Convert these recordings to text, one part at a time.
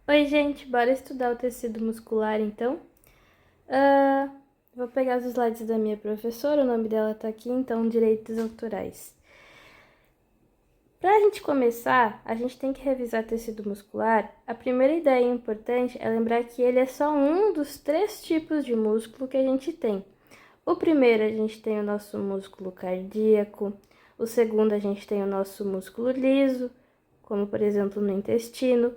Oi, gente, bora estudar o tecido muscular, então? Ah, vou pegar os slides da minha professora, o nome dela tá aqui, então, direitos autorais. Para a gente começar, a gente tem que revisar tecido muscular. A primeira ideia importante é lembrar que ele é só um dos 3 tipos de músculo que a gente tem. O primeiro, a gente tem o nosso músculo cardíaco. O segundo, a gente tem o nosso músculo liso, como por exemplo no intestino.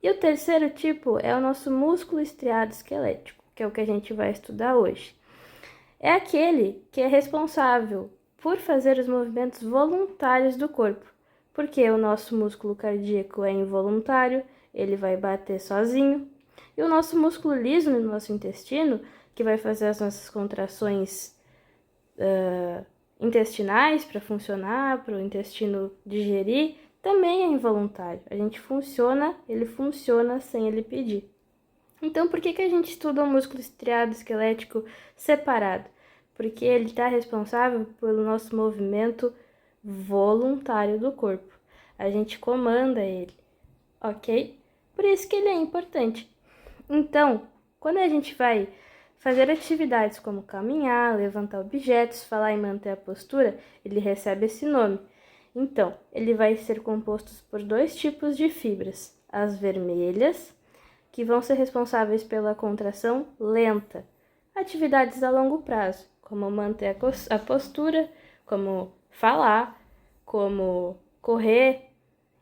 E o terceiro tipo é o nosso músculo estriado esquelético, que é o que a gente vai estudar hoje. É aquele que é responsável por fazer os movimentos voluntários do corpo, porque o nosso músculo cardíaco é involuntário, ele vai bater sozinho, e o nosso músculo liso no nosso intestino, que vai fazer as nossas contrações intestinais para funcionar, para o intestino digerir, também é involuntário. A gente funciona, ele funciona sem ele pedir. Então, por que a gente estuda o músculo estriado esquelético separado? Porque ele está responsável pelo nosso movimento voluntário do corpo. A gente comanda ele, ok? Por isso que ele é importante. Então, quando a gente vai fazer atividades como caminhar, levantar objetos, falar e manter a postura, ele recebe esse nome. Então, ele vai ser composto por 2 tipos de fibras: as vermelhas, que vão ser responsáveis pela contração lenta, atividades a longo prazo, como manter a postura, como falar, como correr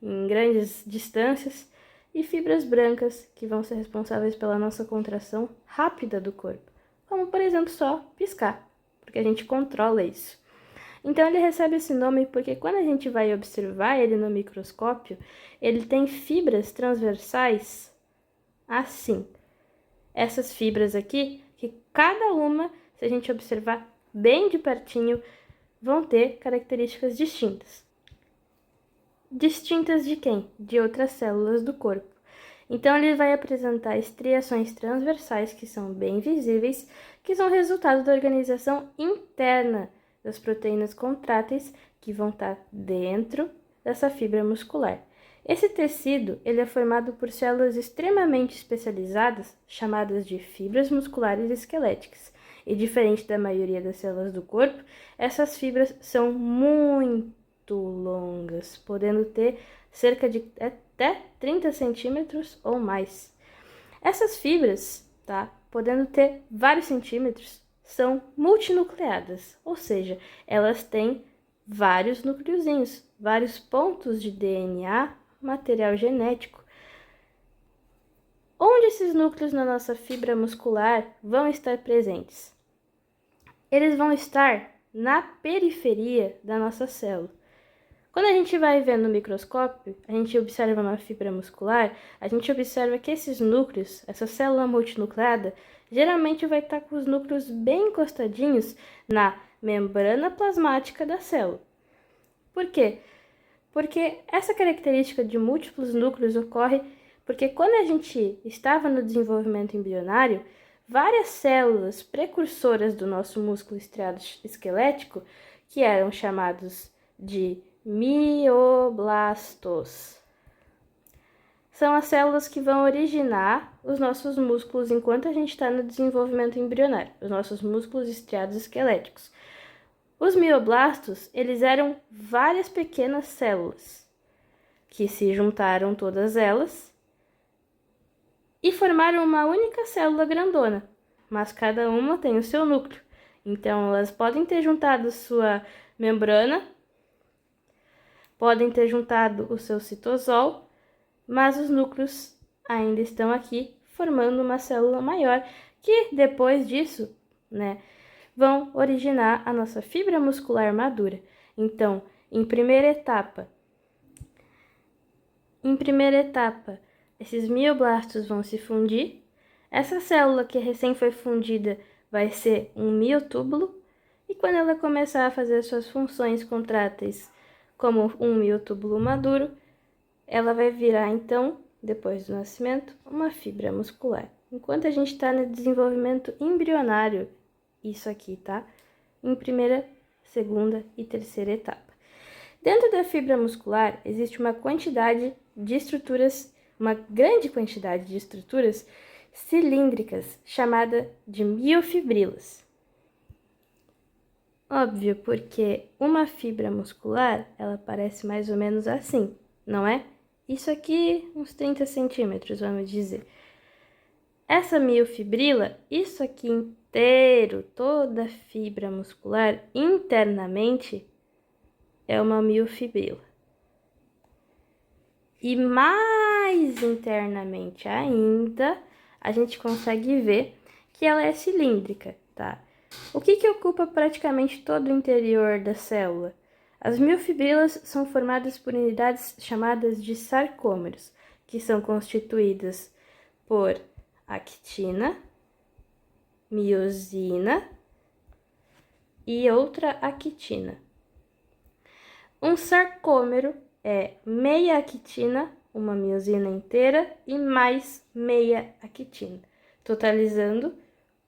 em grandes distâncias, e fibras brancas, que vão ser responsáveis pela nossa contração rápida do corpo, como por exemplo só piscar, porque a gente controla isso. Então ele recebe esse nome porque quando a gente vai observar ele no microscópio, ele tem fibras transversais assim. Essas fibras aqui, que cada uma, se a gente observar bem de pertinho, vão ter características distintas. Distintas de quem? De outras células do corpo. Então, ele vai apresentar estriações transversais que são bem visíveis, que são resultado da organização interna das proteínas contráteis que vão estar dentro dessa fibra muscular. Esse tecido ele é formado por células extremamente especializadas, chamadas de fibras musculares esqueléticas. E diferente da maioria das células do corpo, essas fibras são muito longas, podendo ter cerca de até 30 centímetros ou mais. Essas fibras, tá, podendo ter vários centímetros, são multinucleadas, ou seja, elas têm vários núcleozinhos, vários pontos de DNA, material genético. Onde esses núcleos na nossa fibra muscular vão estar presentes? Eles vão estar na periferia da nossa célula. Quando a gente vai ver no microscópio, a gente observa uma fibra muscular, a gente observa que esses núcleos, essa célula multinucleada, geralmente vai estar com os núcleos bem encostadinhos na membrana plasmática da célula. Por quê? Porque essa característica de múltiplos núcleos ocorre porque quando a gente estava no desenvolvimento embrionário, várias células precursoras do nosso músculo estriado esquelético, que eram chamados de mioblastos, são as células que vão originar os nossos músculos enquanto a gente está no desenvolvimento embrionário, os nossos músculos estriados esqueléticos. Os mioblastos, eles eram várias pequenas células que se juntaram todas elas e formaram uma única célula grandona, mas cada uma tem o seu núcleo. Então, elas podem ter juntado sua membrana, podem ter juntado o seu citosol, mas os núcleos ainda estão aqui formando uma célula maior que depois disso, vão originar a nossa fibra muscular madura. Então, em primeira etapa, esses mioblastos vão se fundir. Essa célula que recém foi fundida vai ser um miotúbulo, e quando ela começar a fazer suas funções contráteis como um miotúbulo maduro, ela vai virar, então, depois do nascimento, uma fibra muscular. Enquanto a gente está no desenvolvimento embrionário, isso aqui, tá? Em primeira, segunda e terceira etapa. Dentro da fibra muscular, existe uma quantidade de estruturas uma grande quantidade de estruturas cilíndricas chamada de miofibrilas. Óbvio, porque uma fibra muscular, ela parece mais ou menos assim, não é? Isso aqui, uns 30 centímetros, vamos dizer. Essa miofibrila, isso aqui inteiro, toda fibra muscular, internamente, é uma miofibrila. E mais internamente ainda, a gente consegue ver que ela é cilíndrica, tá? O que ocupa praticamente todo o interior da célula? As miofibrilas são formadas por unidades chamadas de sarcômeros, que são constituídas por actina, miosina e outra actina. Um sarcômero é meia actina, uma miosina inteira, e mais meia actina, totalizando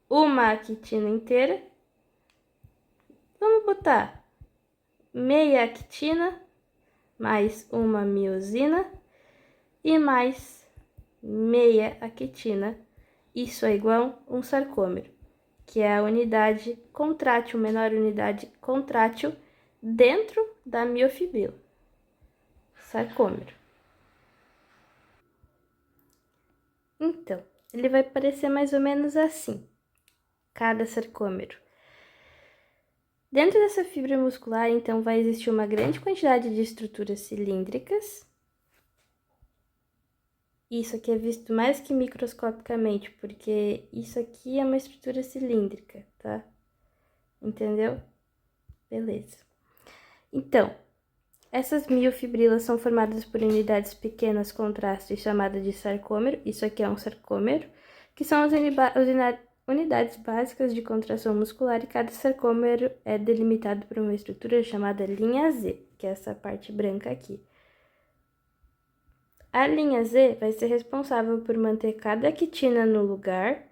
uma actina inteira. Vamos botar meia actina, mais uma miosina e mais meia actina. Isso é igual a um sarcômero, que é a unidade contrátil, menor unidade contrátil dentro da miofibrila. Sarcômero. Então, ele vai parecer mais ou menos assim, cada sarcômero. Dentro dessa fibra muscular, então, vai existir uma grande quantidade de estruturas cilíndricas. Isso aqui é visto mais que microscopicamente, porque isso aqui é uma estrutura cilíndrica, tá? Entendeu? Beleza. Então, essas miofibrilas são formadas por unidades pequenas contrastes chamadas de sarcômero, isso aqui é um sarcômero, que são as unidades básicas de contração muscular, e cada sarcômero é delimitado por uma estrutura chamada linha Z, que é essa parte branca aqui. A linha Z vai ser responsável por manter cada actina no lugar,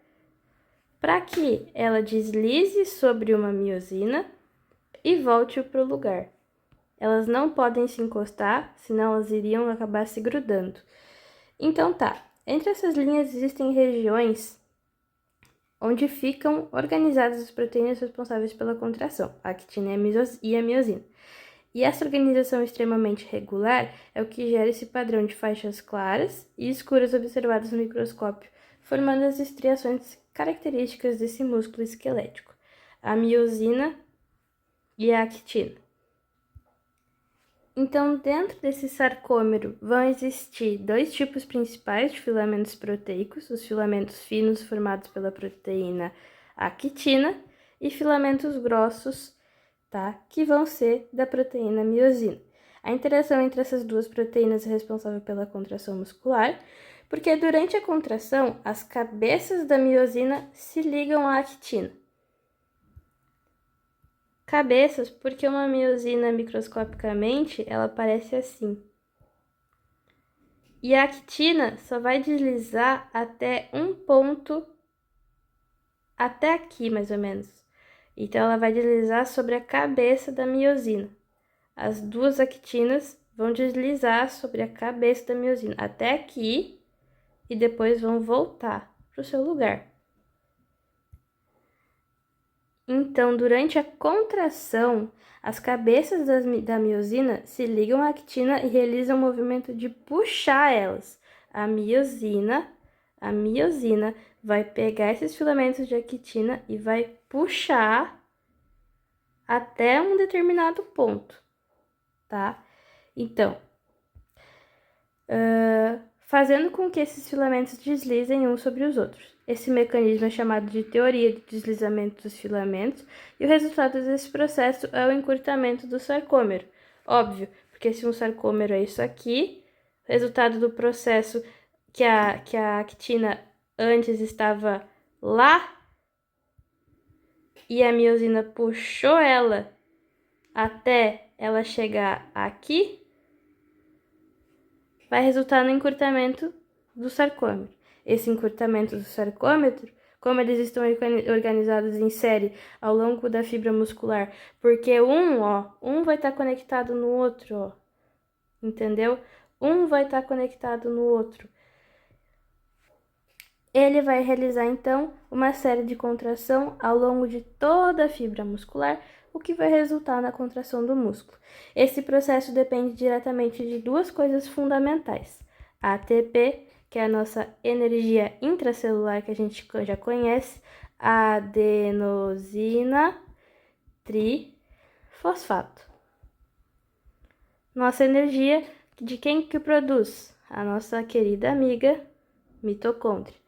para que ela deslize sobre uma miosina e volte para o lugar. Elas não podem se encostar, senão elas iriam acabar se grudando. Então tá, entre essas linhas existem regiões onde ficam organizadas as proteínas responsáveis pela contração, a actina e a miosina. E essa organização extremamente regular é o que gera esse padrão de faixas claras e escuras observadas no microscópio, formando as estriações características desse músculo esquelético, a miosina e a actina. Então, dentro desse sarcômero vão existir dois tipos principais de filamentos proteicos, os filamentos finos formados pela proteína actina e filamentos grossos, tá? Que vão ser da proteína miosina. A interação entre essas duas proteínas é responsável pela contração muscular, porque durante a contração, as cabeças da miosina se ligam à actina. Cabeças, porque uma miosina microscopicamente, ela parece assim. E a actina só vai deslizar até um ponto, até aqui mais ou menos. Então, ela vai deslizar sobre a cabeça da miosina. As duas actinas vão deslizar sobre a cabeça da miosina até aqui e depois vão voltar para o seu lugar. Então, durante a contração, as cabeças da miosina se ligam à actina e realizam o movimento de puxar elas. A miosina vai pegar esses filamentos de actina e vai puxar até um determinado ponto, tá? Então, fazendo com que esses filamentos deslizem uns sobre os outros. Esse mecanismo é chamado de teoria de deslizamento dos filamentos, e o resultado desse processo é o encurtamento do sarcômero. Óbvio, porque se um sarcômero é isso aqui, o resultado do processo que a actina antes estava lá e a miosina puxou ela até ela chegar aqui, vai resultar no encurtamento do sarcômero. Esse encurtamento do sarcômero, como eles estão organizados em série ao longo da fibra muscular, porque um vai estar conectado no outro, ó, entendeu? Um vai estar conectado no outro. Ele vai realizar, então, uma série de contração ao longo de toda a fibra muscular, o que vai resultar na contração do músculo. Esse processo depende diretamente de duas coisas fundamentais: a ATP, que é a nossa energia intracelular que a gente já conhece, a adenosina trifosfato. Nossa energia, de quem que produz? A nossa querida amiga mitocôndria.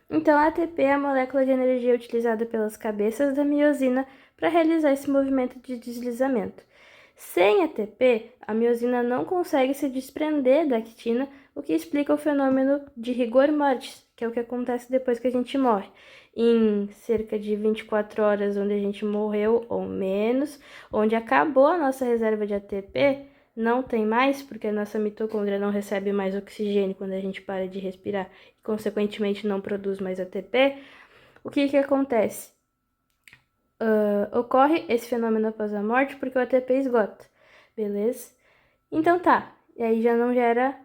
Então, a ATP é a molécula de energia utilizada pelas cabeças da miosina para realizar esse movimento de deslizamento. Sem ATP, a miosina não consegue se desprender da actina, o que explica o fenômeno de rigor mortis, que é o que acontece depois que a gente morre. Em cerca de 24 horas, onde a gente morreu ou menos, onde acabou a nossa reserva de ATP, não tem mais, porque a nossa mitocôndria não recebe mais oxigênio quando a gente para de respirar e, consequentemente, não produz mais ATP. O que acontece? Ocorre esse fenômeno após a morte porque o ATP esgota, beleza? Então tá, e aí já não gera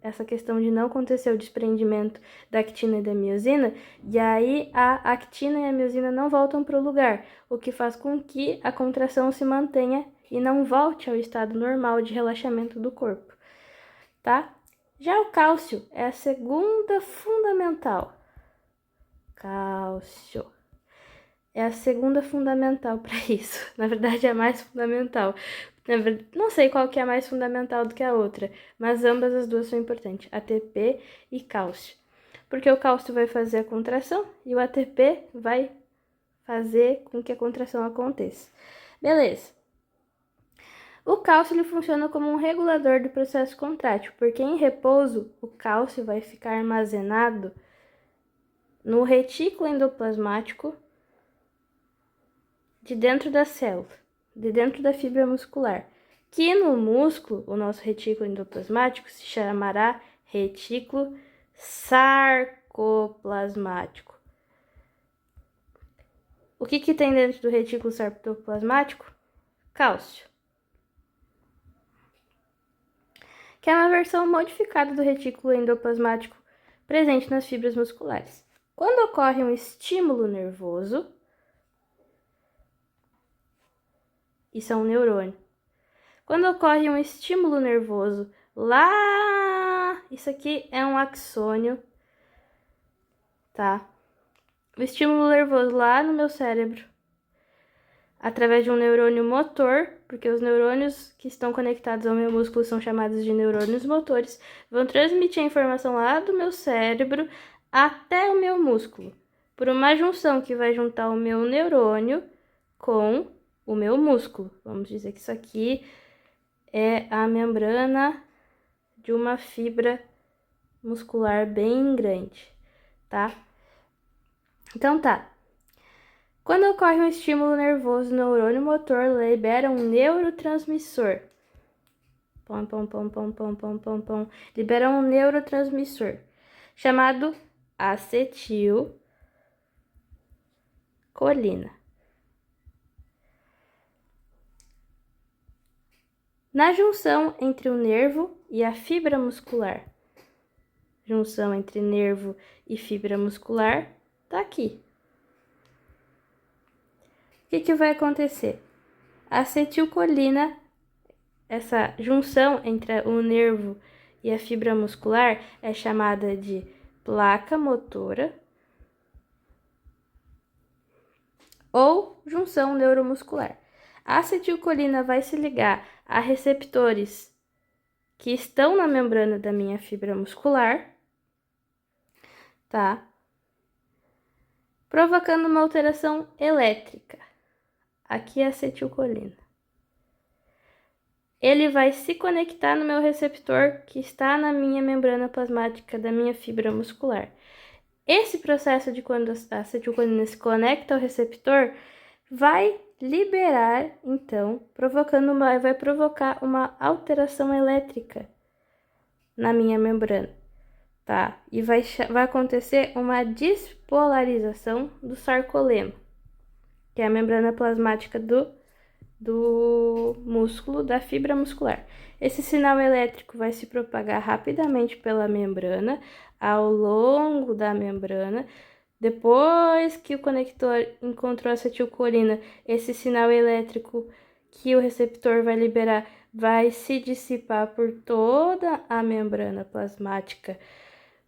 essa questão de não acontecer o desprendimento da actina e da miosina, e aí a actina e a miosina não voltam para o lugar, o que faz com que a contração se mantenha e não volte ao estado normal de relaxamento do corpo, tá? Já o cálcio é a segunda fundamental. Cálcio é a segunda fundamental para isso. Na verdade, é a mais fundamental. Não sei qual que é a mais fundamental do que a outra, mas ambas as duas são importantes, ATP e cálcio. Porque o cálcio vai fazer a contração e o ATP vai fazer com que a contração aconteça. Beleza. O cálcio ele funciona como um regulador do processo contrátil, porque em repouso o cálcio vai ficar armazenado no retículo endoplasmático de dentro da célula, de dentro da fibra muscular, que no músculo, o nosso retículo endoplasmático se chamará retículo sarcoplasmático. O que tem dentro do retículo sarcoplasmático? Cálcio, que é uma versão modificada do retículo endoplasmático presente nas fibras musculares. Quando ocorre um estímulo nervoso, isso é um neurônio. Quando ocorre um estímulo nervoso lá, isso aqui é um axônio, tá? O estímulo nervoso lá no meu cérebro, através de um neurônio motor, porque os neurônios que estão conectados ao meu músculo são chamados de neurônios motores, vão transmitir a informação lá do meu cérebro até o meu músculo, por uma junção que vai juntar o meu neurônio com o meu músculo. Vamos dizer que isso aqui é a membrana de uma fibra muscular bem grande, tá? Então tá. Quando ocorre um estímulo nervoso, o neurônio motor libera um neurotransmissor. Libera um neurotransmissor chamado acetilcolina. Na junção entre o nervo e a fibra muscular. Junção entre nervo e fibra muscular tá aqui. O que vai acontecer? A acetilcolina, essa junção entre o nervo e a fibra muscular, é chamada de placa motora ou junção neuromuscular. A acetilcolina vai se ligar a receptores que estão na membrana da minha fibra muscular, tá? Provocando uma alteração elétrica. Aqui é a acetilcolina. Ele vai se conectar no meu receptor que está na minha membrana plasmática da minha fibra muscular. Esse processo de quando a acetilcolina se conecta ao receptor vai liberar, então, vai provocar uma alteração elétrica na minha membrana, tá? E vai acontecer uma despolarização do sarcolema, que é a membrana plasmática do músculo, da fibra muscular. Esse sinal elétrico vai se propagar rapidamente pela membrana, ao longo da membrana. Depois que o conector encontrou a acetilcolina, esse sinal elétrico que o receptor vai liberar vai se dissipar por toda a membrana plasmática,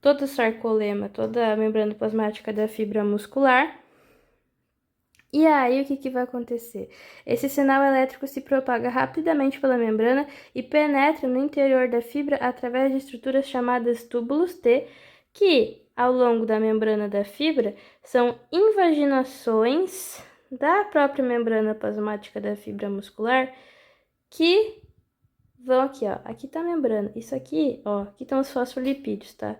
todo o sarcolema, toda a membrana plasmática da fibra muscular. E aí, o que vai acontecer? Esse sinal elétrico se propaga rapidamente pela membrana e penetra no interior da fibra através de estruturas chamadas túbulos T, que, ao longo da membrana da fibra, são invaginações da própria membrana plasmática da fibra muscular, que vão aqui, ó. Aqui tá a membrana. Isso aqui, ó, aqui estão os fosfolipídios, tá?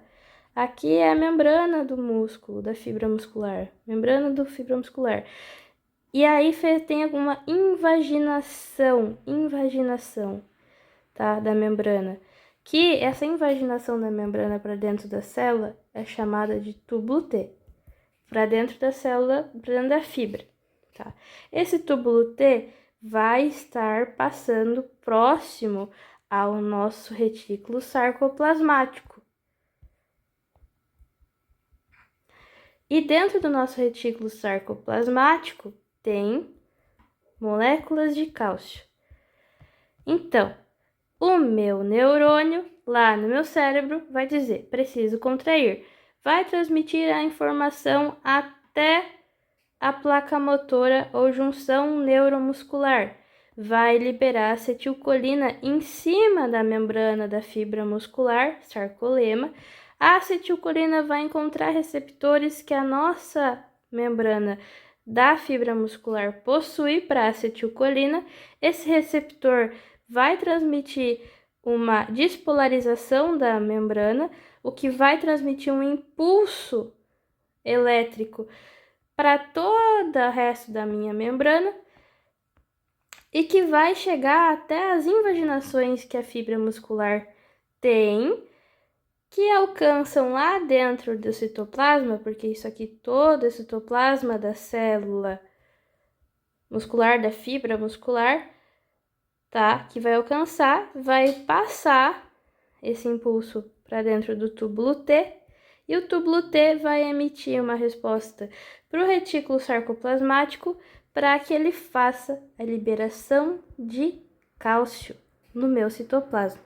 Aqui é a membrana do músculo, da fibra muscular. Membrana do fibra muscular. E aí tem alguma invaginação, tá, da membrana. Que essa invaginação da membrana para dentro da célula é chamada de túbulo T. Para dentro da célula, para dentro da fibra, tá? Esse túbulo T vai estar passando próximo ao nosso retículo sarcoplasmático. E dentro do nosso retículo sarcoplasmático tem moléculas de cálcio. Então, o meu neurônio, lá no meu cérebro, vai dizer, preciso contrair. Vai transmitir a informação até a placa motora ou junção neuromuscular. Vai liberar acetilcolina em cima da membrana da fibra muscular, sarcolema. A acetilcolina vai encontrar receptores que a nossa membrana da fibra muscular possui para acetilcolina. Esse receptor vai transmitir uma despolarização da membrana, o que vai transmitir um impulso elétrico para todo o resto da minha membrana e que vai chegar até as invaginações que a fibra muscular tem, que alcançam lá dentro do citoplasma, porque isso aqui todo é citoplasma da célula muscular, da fibra muscular, tá? Que vai alcançar, vai passar esse impulso para dentro do túbulo T, e o túbulo T vai emitir uma resposta para o retículo sarcoplasmático para que ele faça a liberação de cálcio no meu citoplasma.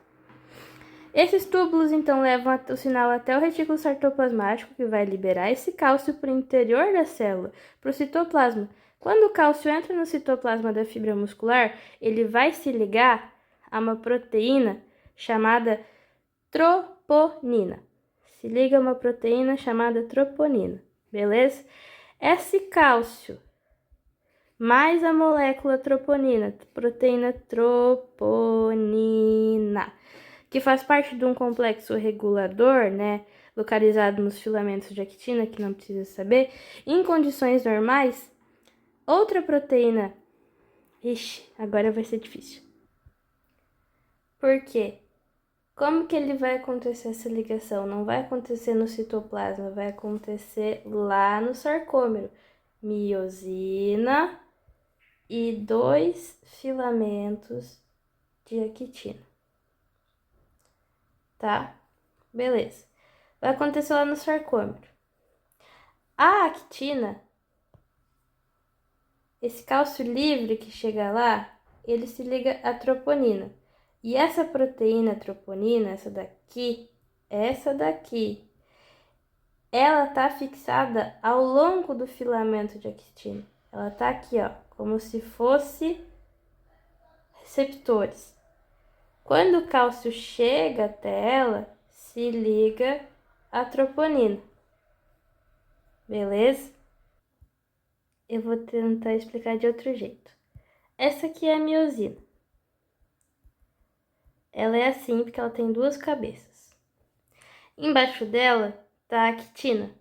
Esses túbulos, então, levam o sinal até o retículo sarcoplasmático, que vai liberar esse cálcio para o interior da célula, para o citoplasma. Quando o cálcio entra no citoplasma da fibra muscular, ele vai se ligar a uma proteína chamada troponina. Se liga a uma proteína chamada troponina, beleza? Esse cálcio mais a molécula troponina, proteína troponina, que faz parte de um complexo regulador, né, localizado nos filamentos de actina, que não precisa saber, em condições normais, outra proteína... Ixi, agora vai ser difícil. Por quê? Como que ele vai acontecer essa ligação? Não vai acontecer no citoplasma, vai acontecer lá no sarcômero. Miosina e 2 filamentos de actina. Tá? Beleza. Vai acontecer lá no sarcômero. A actina, esse cálcio livre que chega lá, ele se liga à troponina. E essa proteína troponina, essa daqui, ela tá fixada ao longo do filamento de actina. Ela tá aqui, ó, como se fosse receptores. Quando o cálcio chega até ela, se liga a troponina. Beleza? Eu vou tentar explicar de outro jeito. Essa aqui é a miosina. Ela é assim porque ela tem 2 cabeças. Embaixo dela tá a actina.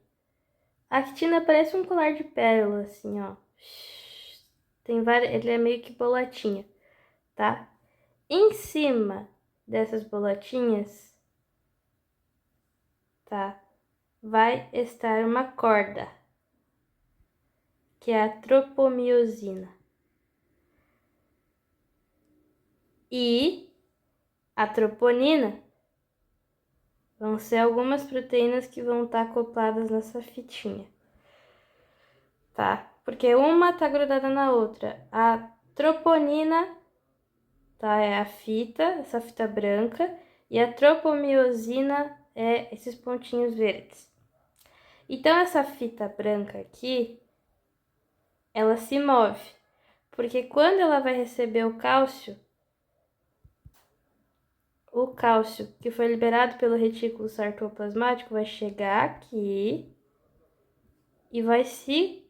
A actina parece um colar de pérola, assim, ó. Tem várias, ele é meio que bolotinha, tá? Em cima dessas bolotinhas, tá? Vai estar uma corda, que é a tropomiosina. e a troponina. Vão ser algumas proteínas que vão estar acopladas nessa fitinha, tá? Porque uma tá grudada na outra. A troponina, tá? É a fita, essa fita branca, e a tropomiosina é esses pontinhos verdes. Então, essa fita branca aqui, ela se move, porque quando ela vai receber o cálcio que foi liberado pelo retículo sarcoplasmático vai chegar aqui e vai se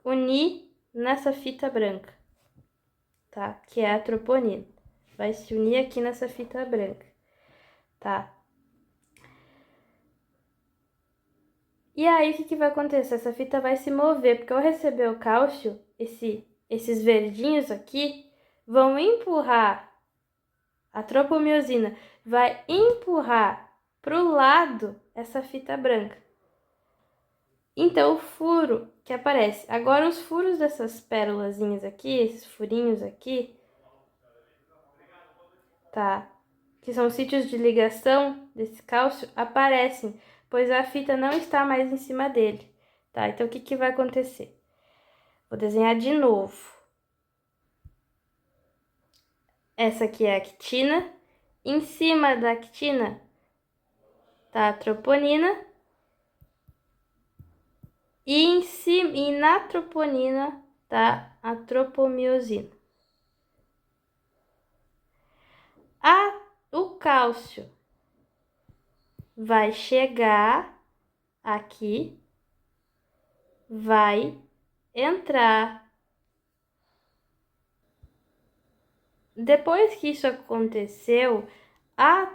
unir nessa fita branca, tá? Que é a troponina. Vai se unir aqui nessa fita branca, tá? E aí, o que vai acontecer? Essa fita vai se mover, porque ao receber o cálcio, esses verdinhos aqui vão empurrar, a tropomiosina vai empurrar para o lado essa fita branca. Então, o furo que aparece. Agora, os furos dessas pérolazinhas aqui, esses furinhos aqui, tá? Que são sítios de ligação desse cálcio, aparecem, pois a fita não está mais em cima dele, tá? Então, o que vai acontecer? Vou desenhar de novo. Essa aqui é a actina. Em cima da actina tá a troponina. E na troponina tá a tropomiosina. O cálcio vai chegar aqui, vai entrar. Depois que isso aconteceu, a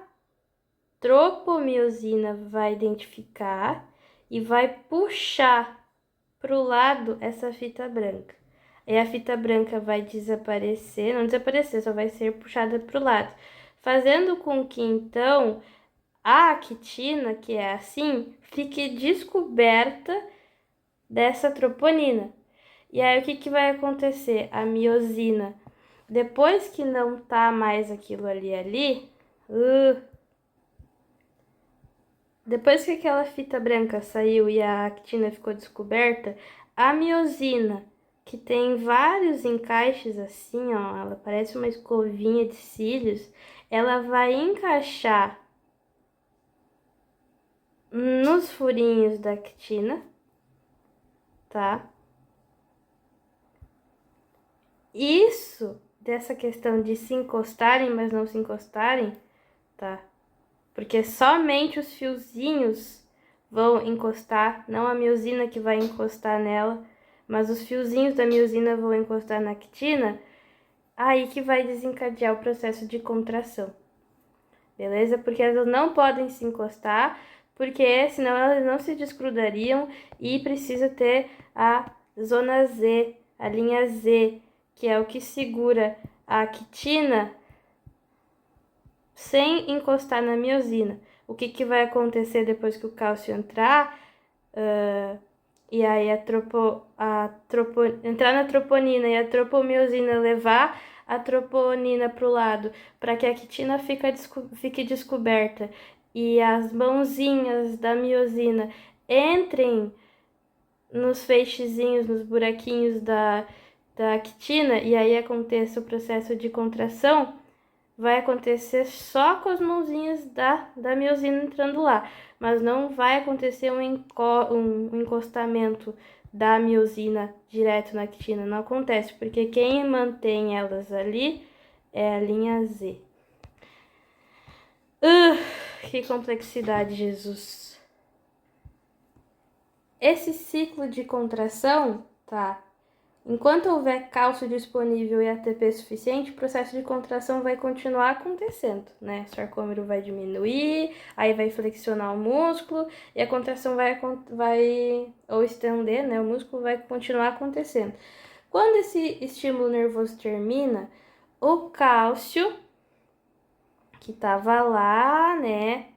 tropomiosina vai identificar e vai puxar para o lado essa fita branca. Aí a fita branca vai desaparecer, não desaparecer, só vai ser puxada para o lado, fazendo com que então a actina, que é assim, fique descoberta dessa troponina. E aí o que vai acontecer? A miosina, depois que não tá mais aquilo ali, depois que aquela fita branca saiu e a actina ficou descoberta, a miosina, que tem vários encaixes assim, ó, ela parece uma escovinha de cílios, ela vai encaixar nos furinhos da actina, tá? Isso, dessa questão de se encostarem, mas não se encostarem, tá? Porque somente os fiozinhos vão encostar, não a miosina que vai encostar nela, mas os fiozinhos da miosina vão encostar na actina, aí que vai desencadear o processo de contração. Beleza? Porque elas não podem se encostar, porque senão elas não se desgrudariam e precisa ter a zona Z, a linha Z, que é o que segura a actina sem encostar na miosina. O que vai acontecer depois que o cálcio entrar? E aí entrar na troponina e a tropomiosina levar a troponina para o lado, para que a actina fique descoberta e as mãozinhas da miosina entrem nos feixezinhos, nos buraquinhos da actina, e aí aconteça o processo de contração, vai acontecer só com as mãozinhas da miosina entrando lá, mas não vai acontecer um encostamento da miosina direto na actina, não acontece, porque quem mantém elas ali é a linha Z. Que complexidade, Jesus! Esse ciclo de contração, tá? Enquanto houver cálcio disponível e ATP suficiente, o processo de contração vai continuar acontecendo, né? O sarcômero vai diminuir, aí vai flexionar o músculo e a contração vai ou estender, né? O músculo vai continuar acontecendo. Quando esse estímulo nervoso termina, o cálcio que tava lá, né?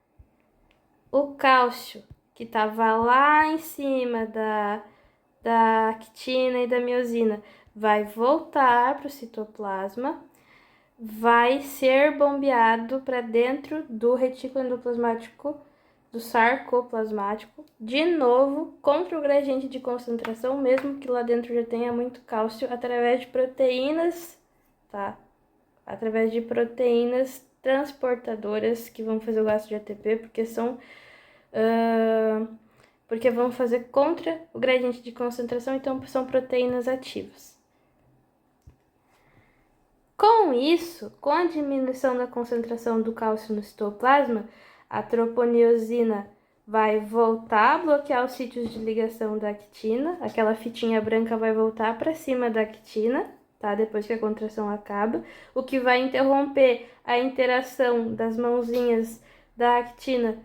O cálcio que tava lá em cima da actina e da miosina vai voltar para o citoplasma, vai ser bombeado para dentro do retículo endoplasmático, do sarcoplasmático, de novo contra o gradiente de concentração, mesmo que lá dentro já tenha muito cálcio, através de proteínas, tá? Através de proteínas transportadoras que vão fazer o gasto de ATP, porque vão fazer contra o gradiente de concentração, então são proteínas ativas. Com isso, com a diminuição da concentração do cálcio no citoplasma, a troponiosina vai voltar a bloquear os sítios de ligação da actina, aquela fitinha branca vai voltar para cima da actina, tá? Depois que a contração acaba, o que vai interromper a interação das mãozinhas da actina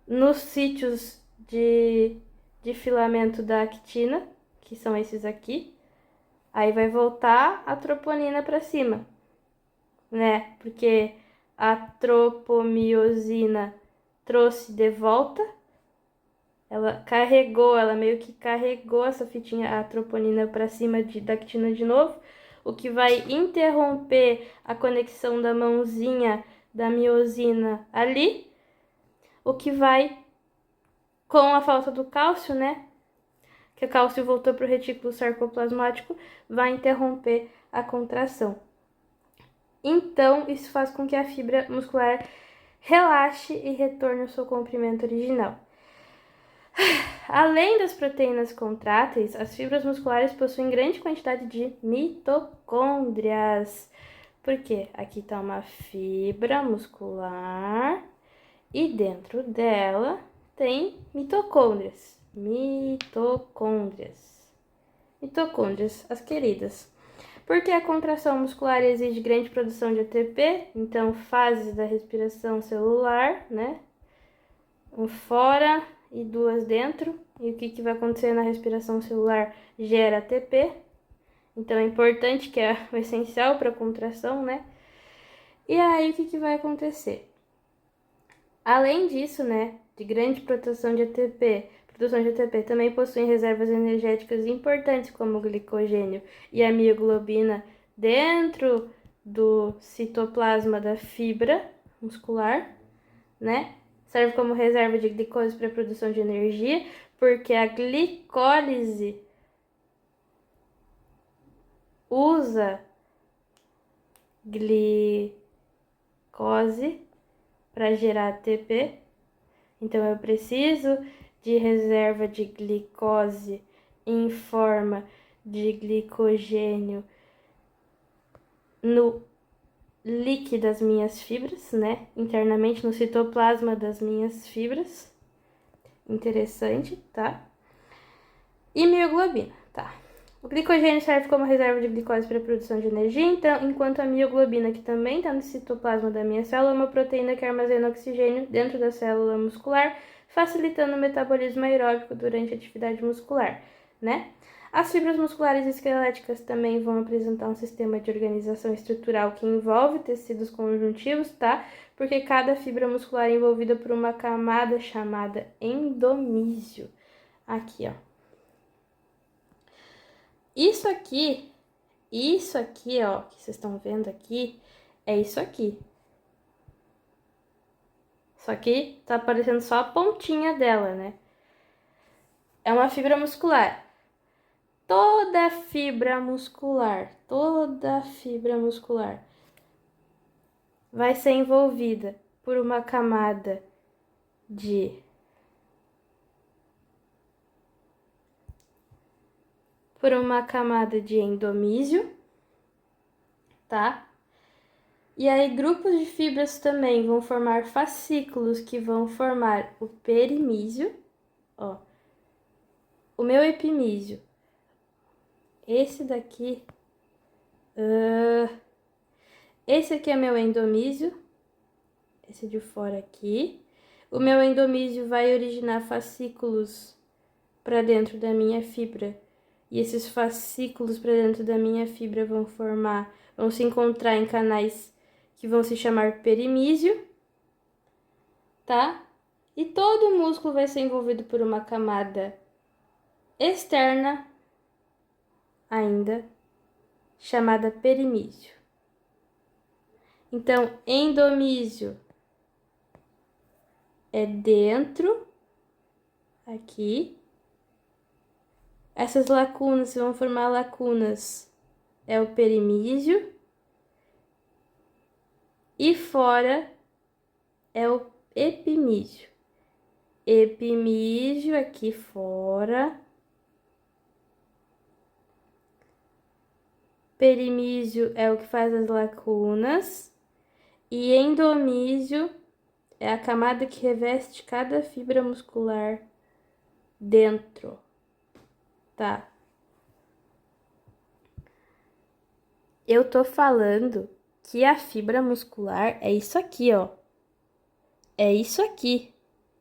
nos sítios de filamento da actina, que são esses aqui. Aí vai voltar a troponina para cima, né? Porque a tropomiosina trouxe de volta, ela meio que carregou essa fitinha, a troponina para cima da actina de novo, o que vai interromper a conexão da mãozinha da miosina ali, o que vai, com a falta do cálcio, né? Que o cálcio voltou para o retículo sarcoplasmático, vai interromper a contração. Então, isso faz com que a fibra muscular relaxe e retorne ao seu comprimento original. Além das proteínas contráteis, as fibras musculares possuem grande quantidade de mitocôndrias. Por quê? Aqui está uma fibra muscular e dentro dela tem mitocôndrias. Mitocôndrias, as queridas. Porque a contração muscular exige grande produção de ATP, então fases da respiração celular, né? Um fora e duas dentro. E o que vai acontecer na respiração celular gera ATP. Então é importante, que é o essencial para a contração, né? E aí o que vai acontecer? Além disso, né, de grande produção de ATP, também possuem reservas energéticas importantes como o glicogênio e a mioglobina dentro do citoplasma da fibra muscular, né? Serve como reserva de glicose para a produção de energia, porque a glicólise usa glicose para gerar ATP. Então, eu preciso de reserva de glicose em forma de glicogênio no líquido das minhas fibras, né? Internamente no citoplasma das minhas fibras. Interessante, tá? E mioglobina, tá? O glicogênio serve como reserva de glicose para a produção de energia, então, enquanto a mioglobina, que também está no citoplasma da minha célula, é uma proteína que armazena oxigênio dentro da célula muscular, facilitando o metabolismo aeróbico durante a atividade muscular, né? As fibras musculares esqueléticas também vão apresentar um sistema de organização estrutural que envolve tecidos conjuntivos, tá? Porque cada fibra muscular é envolvida por uma camada chamada endomísio. Aqui, ó. Isso aqui, ó, que vocês estão vendo aqui, é isso aqui. Só que tá aparecendo só a pontinha dela, né? É uma fibra muscular. Toda fibra muscular vai ser envolvida por uma camada de endomísio, tá? E aí, grupos de fibras também vão formar fascículos que vão formar o perimísio, ó. O meu epimísio, esse daqui, esse aqui é meu endomísio, esse de fora aqui. O meu endomísio vai originar fascículos para dentro da minha fibra. E esses fascículos para dentro da minha fibra vão se encontrar em canais que vão se chamar perimísio, tá? E todo o músculo vai ser envolvido por uma camada externa ainda, chamada perimísio. Então, endomísio é dentro, aqui. Essas lacunas, se vão formar lacunas, é o perimísio. E fora é o epimísio. Epimísio aqui fora. Perimísio é o que faz as lacunas. E endomísio é a camada que reveste cada fibra muscular dentro, tá? Eu tô falando que a fibra muscular é isso aqui, ó. É isso aqui.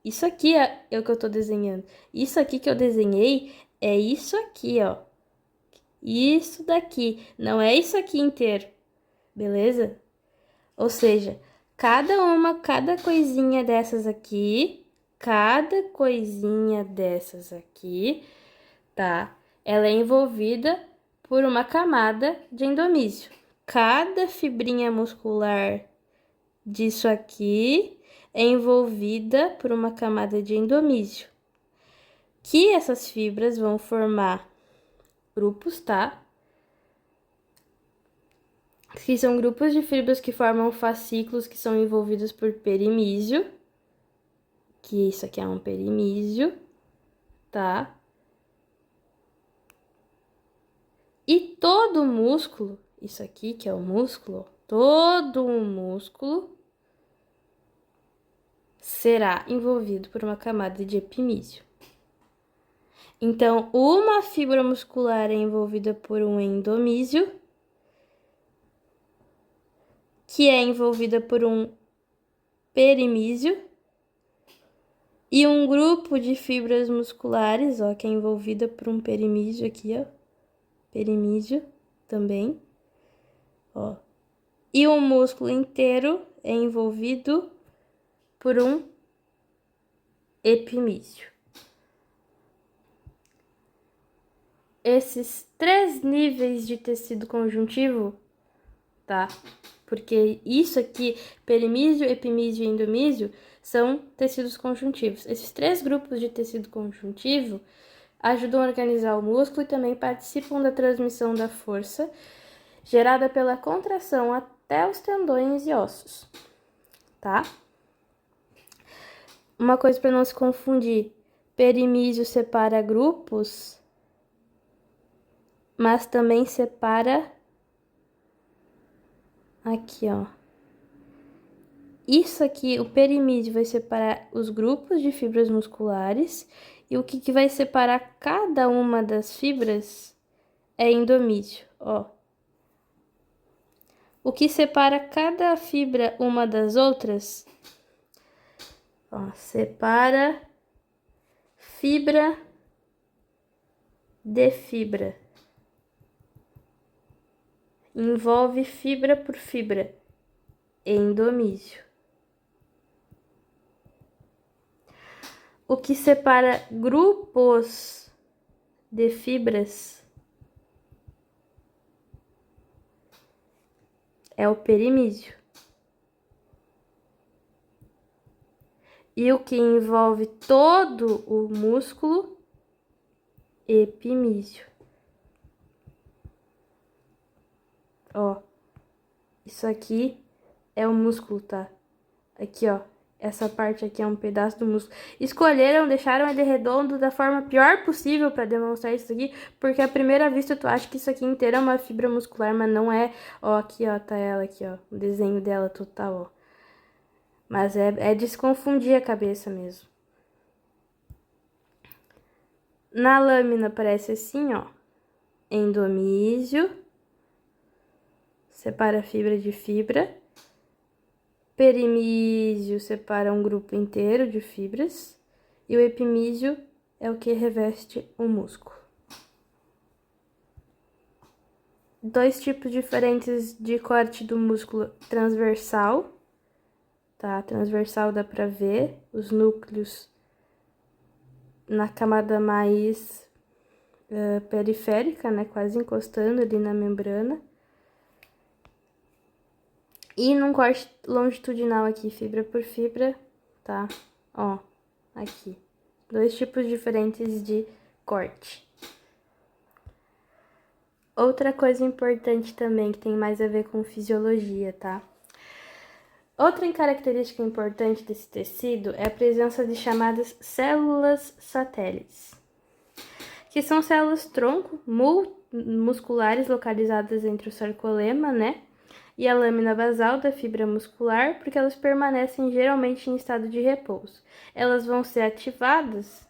Isso aqui é o que eu tô desenhando. Isso aqui que eu desenhei é isso aqui, ó. Isso daqui. Não é isso aqui inteiro, beleza? Ou seja, cada coisinha dessas aqui, tá? Ela é envolvida por uma camada de endomísio. Cada fibrinha muscular disso aqui é envolvida por uma camada de endomísio. Que essas fibras vão formar grupos, tá? Que são grupos de fibras que formam fascículos que são envolvidos por perimísio. Que isso aqui é um perimísio, tá? E todo músculo, isso aqui que é o músculo, todo o músculo será envolvido por uma camada de epimísio. Então, uma fibra muscular é envolvida por um endomísio, que é envolvida por um perimísio, e um grupo de fibras musculares, ó, que é envolvida por um perimísio aqui, ó, perimísio também, ó. E o músculo inteiro é envolvido por um epimísio. Esses 3 níveis de tecido conjuntivo, tá? Porque isso aqui, perimísio, epimísio e endomísio, são tecidos conjuntivos. Esses 3 grupos de tecido conjuntivo ajudam a organizar o músculo e também participam da transmissão da força gerada pela contração até os tendões e ossos, tá? Uma coisa para não se confundir, perimísio separa grupos, mas também separa aqui, ó. Isso aqui, o perimísio vai separar os grupos de fibras musculares e o que vai separar cada uma das fibras é endomísio, ó. O que separa cada fibra uma das outras, ó, separa fibra de fibra. Envolve fibra por fibra, endomísio. O que separa grupos de fibras é o perimísio. E o que envolve todo o músculo, epimísio. Ó, isso aqui é o músculo, tá? Aqui, ó, essa parte aqui é um pedaço do músculo. Escolheram, deixaram ele redondo da forma pior possível para demonstrar isso aqui, porque à primeira vista tu acha que isso aqui inteiro é uma fibra muscular, mas não é. Ó, aqui, ó, tá ela aqui, ó, o desenho dela total, ó. Mas é de se confundir a cabeça mesmo. Na lâmina parece assim, ó, endomísio, separa fibra de fibra. Perimísio separa um grupo inteiro de fibras. E o epimísio é o que reveste o músculo. 2 tipos diferentes de corte do músculo transversal, tá? Transversal dá pra ver os núcleos na camada mais periférica, né? Quase encostando ali na membrana. E num corte longitudinal aqui, fibra por fibra, tá? Ó, aqui. 2 tipos diferentes de corte. Outra coisa importante também, que tem mais a ver com fisiologia, tá? Outra característica importante desse tecido é a presença de chamadas células satélites, que são células tronco musculares localizadas entre o sarcolemma, né, e a lâmina basal da fibra muscular, porque elas permanecem geralmente em estado de repouso. Elas vão ser ativadas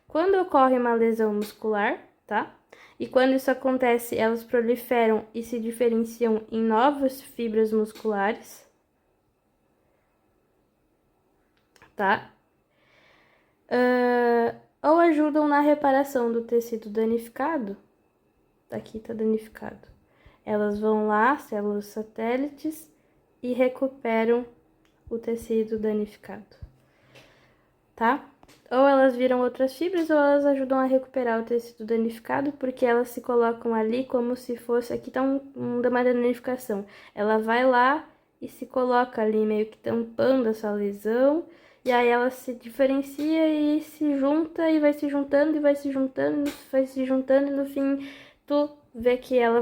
quando ocorre uma lesão muscular, tá? E quando isso acontece, elas proliferam e se diferenciam em novas fibras musculares, tá? Ou ajudam na reparação do tecido danificado. Aqui tá danificado. Elas vão lá, células satélites, e recuperam o tecido danificado, tá? Ou elas viram outras fibras, ou elas ajudam a recuperar o tecido danificado, porque elas se colocam ali como se fosse... Aqui tá uma danificação. Ela vai lá e se coloca ali, meio que tampando essa lesão, e aí ela se diferencia e se junta, e vai se juntando, e vai se juntando, vai se juntando, e no fim tu vê que ela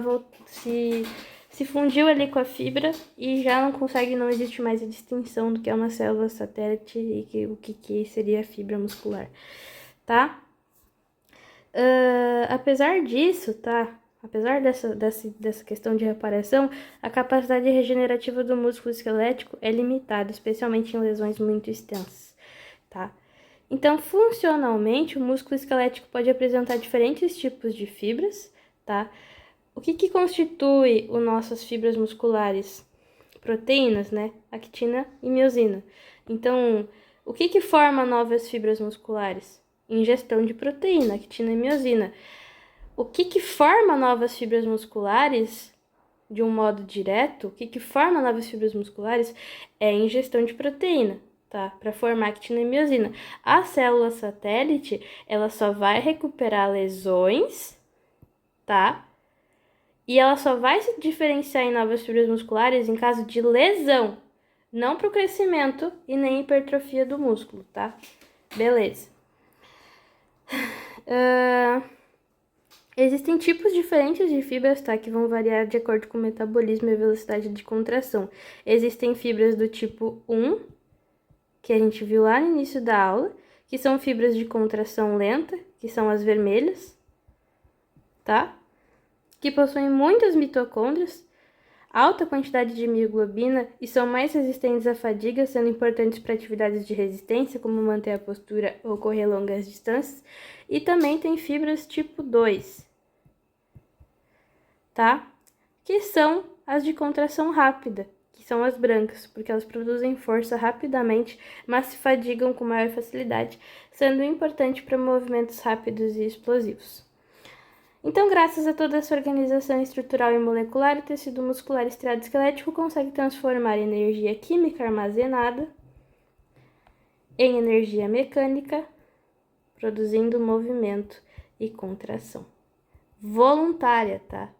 se fundiu ali com a fibra e já não existe mais a distinção do que é uma célula satélite e o que seria a fibra muscular, tá? Apesar disso, tá? Apesar dessa questão de reparação, a capacidade regenerativa do músculo esquelético é limitada, especialmente em lesões muito extensas, tá? Então, funcionalmente, o músculo esquelético pode apresentar diferentes tipos de fibras, tá? O que constitui as nossas fibras musculares? Proteínas, né? Actina e miosina. Então, o que forma novas fibras musculares? Ingestão de proteína, actina e miosina. O que forma novas fibras musculares, de um modo direto, o que forma novas fibras musculares é ingestão de proteína, tá? Para formar actina e miosina. A célula satélite, ela só vai recuperar lesões, tá? E ela só vai se diferenciar em novas fibras musculares em caso de lesão, não para o crescimento e nem hipertrofia do músculo, tá? Beleza. Existem tipos diferentes de fibras, tá? Que vão variar de acordo com o metabolismo e a velocidade de contração. Existem fibras do tipo 1, que a gente viu lá no início da aula, que são fibras de contração lenta, que são as vermelhas, tá? Que possuem muitas mitocôndrias, alta quantidade de mioglobina e são mais resistentes à fadiga, sendo importantes para atividades de resistência, como manter a postura ou correr longas distâncias. E também tem fibras tipo 2, tá? Que são as de contração rápida, que são as brancas, porque elas produzem força rapidamente, mas se fadigam com maior facilidade, sendo importante para movimentos rápidos e explosivos. Então, graças a toda essa organização estrutural e molecular, o tecido muscular estriado esquelético consegue transformar energia química armazenada em energia mecânica, produzindo movimento e contração. Voluntária, tá?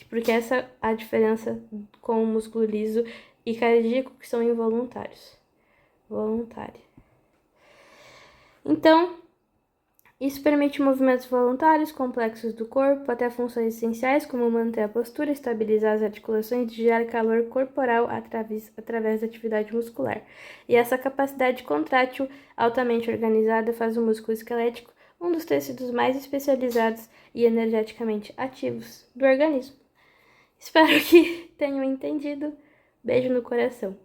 Porque essa é a diferença com o músculo liso e cardíaco, que são involuntários. Voluntária. Então, isso permite movimentos voluntários complexos do corpo, até funções essenciais, como manter a postura, estabilizar as articulações e gerar calor corporal através da atividade muscular. E essa capacidade contrátil altamente organizada faz o músculo esquelético um dos tecidos mais especializados e energeticamente ativos do organismo. Espero que tenham entendido. Beijo no coração.